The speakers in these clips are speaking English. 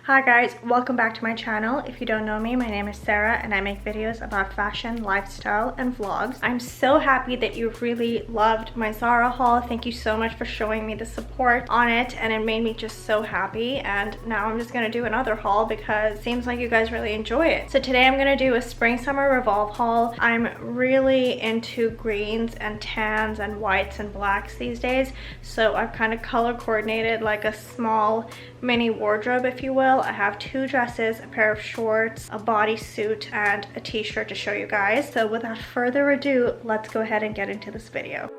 Hi guys, welcome back to my channel. If you don't know me, my name is Sarah and I make videos about fashion, lifestyle, and vlogs. I'm so happy that you really loved my Zara haul. Thank you so much for showing me the support on it, and it made me just so happy. And now I'm just gonna do another haul because it seems like you guys really enjoy it. So today I'm gonna do a spring summer Revolve haul. I'm really into greens and tans and whites and blacks these days, so I've kind of color coordinated like a small mini wardrobe, if you will. I have two dresses, a pair of shorts, a bodysuit, and a t-shirt to show you guys. So without further ado, let's go ahead and get into this video.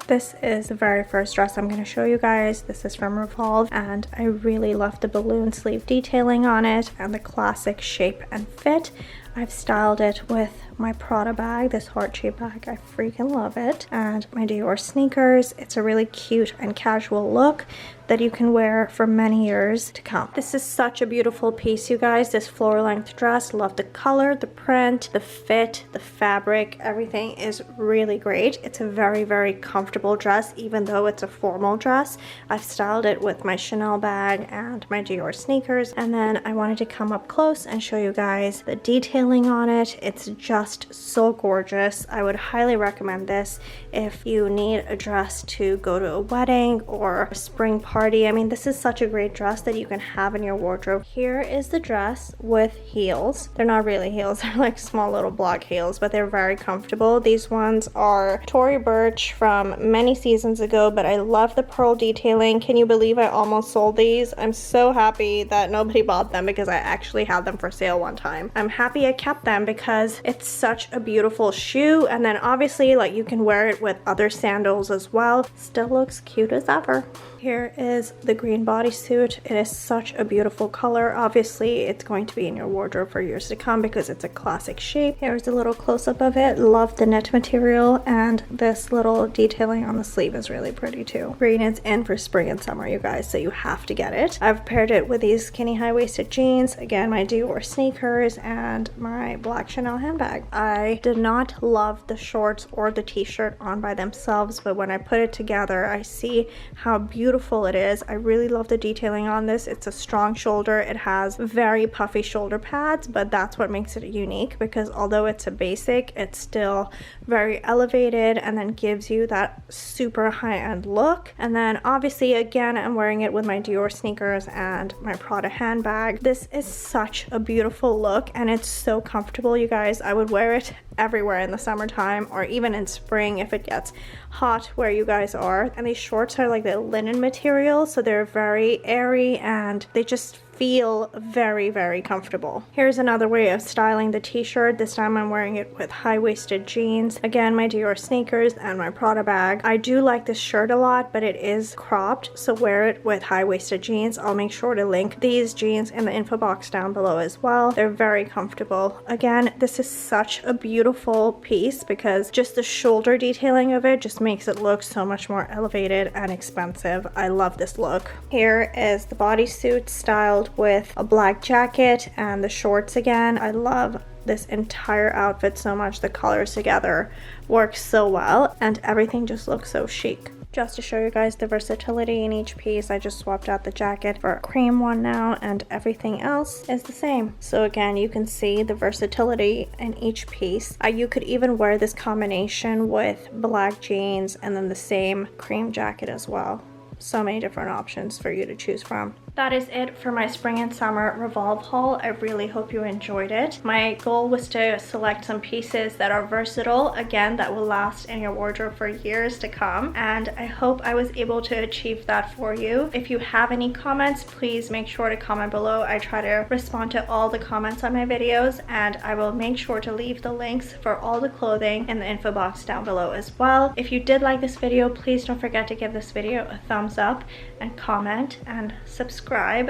This is the very first dress I'm going to show you guys. This is from Revolve, and I really love the balloon sleeve detailing on it and the classic shape and fit. I've styled it with my Prada bag, this heart-shaped bag. I freaking love it. And my Dior sneakers. It's a really cute and casual look that you can wear for many years to come. This is such a beautiful piece, you guys. This floor-length dress. Love the color, the print, the fit, the fabric. Everything is really great. It's a very, very comfortable dress, even though it's a formal dress. I've styled it with my Chanel bag and my Dior sneakers. And then I wanted to come up close and show you guys the detailing on it. It's just so gorgeous. I would highly recommend this if you need a dress to go to a wedding or a spring party. I mean, this is such a great dress that you can have in your wardrobe. Here is the dress with heels. They're not really heels, they're like small little block heels, but they're very comfortable. These ones are Tory Burch from many seasons ago, but I love the pearl detailing. Can you believe I almost sold these? I'm so happy that nobody bought them because I actually had them for sale one time. I'm happy I kept them because it's such a beautiful shoe, and then obviously like you can wear it with other sandals as well. Still looks cute as ever. Here is the green bodysuit. It is such a beautiful color. Obviously it's going to be in your wardrobe for years to come because it's a classic shape. Here's a little close-up of it. Love the knit material, and this little detailing on the sleeve is really pretty too. Green is in for spring and summer, you guys, so you have to get it. I've paired it with these skinny high-waisted jeans, again my Dior sneakers, and my black Chanel handbag. I did not love the shorts or the t-shirt on by themselves, but when I put it together I see how beautiful it is. I really love the detailing on this. It's a strong shoulder. It has very puffy shoulder pads, but that's what makes it unique, because although it's a basic, it's still very elevated and then gives you that super high-end look. And then obviously again I'm wearing it with my Dior sneakers and my Prada handbag. This is such a beautiful look and it's so comfortable, you guys. I would wear it everywhere in the summertime or even in spring if it gets hot where you guys are. And these shorts are like the linen material, so they're very airy and they just feel very, very comfortable. Here's another way of styling the t-shirt. This time I'm wearing it with high-waisted jeans. Again, my Dior sneakers and my Prada bag. I do like this shirt a lot, but it is cropped, so wear it with high-waisted jeans. I'll make sure to link these jeans in the info box down below as well. They're very comfortable. Again, this is such a beautiful piece because just the shoulder detailing of it just makes it look so much more elevated and expensive. I love this look. Here is the bodysuit styled with a black jacket and the shorts again. I love this entire outfit so much. The colors together work so well and everything just looks so chic. Just to show you guys the versatility in each piece, I just swapped out the jacket for a cream one now, and everything else is the same. So again, you can see the versatility in each piece. You could even wear this combination with black jeans and then the same cream jacket as well. So many different options for you to choose from. That is it for my spring and summer Revolve haul. I really hope you enjoyed it. My goal was to select some pieces that are versatile, again, that will last in your wardrobe for years to come, and I hope I was able to achieve that for you. If you have any comments, please make sure to comment below. I try to respond to all the comments on my videos, and I will make sure to leave the links for all the clothing in the info box down below as well. If you did like this video, please don't forget to give this video a thumbs up and comment and subscribe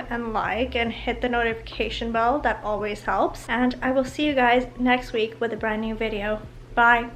and like and hit the notification bell. That always helps, and I will see you guys next week with a brand new video. Bye.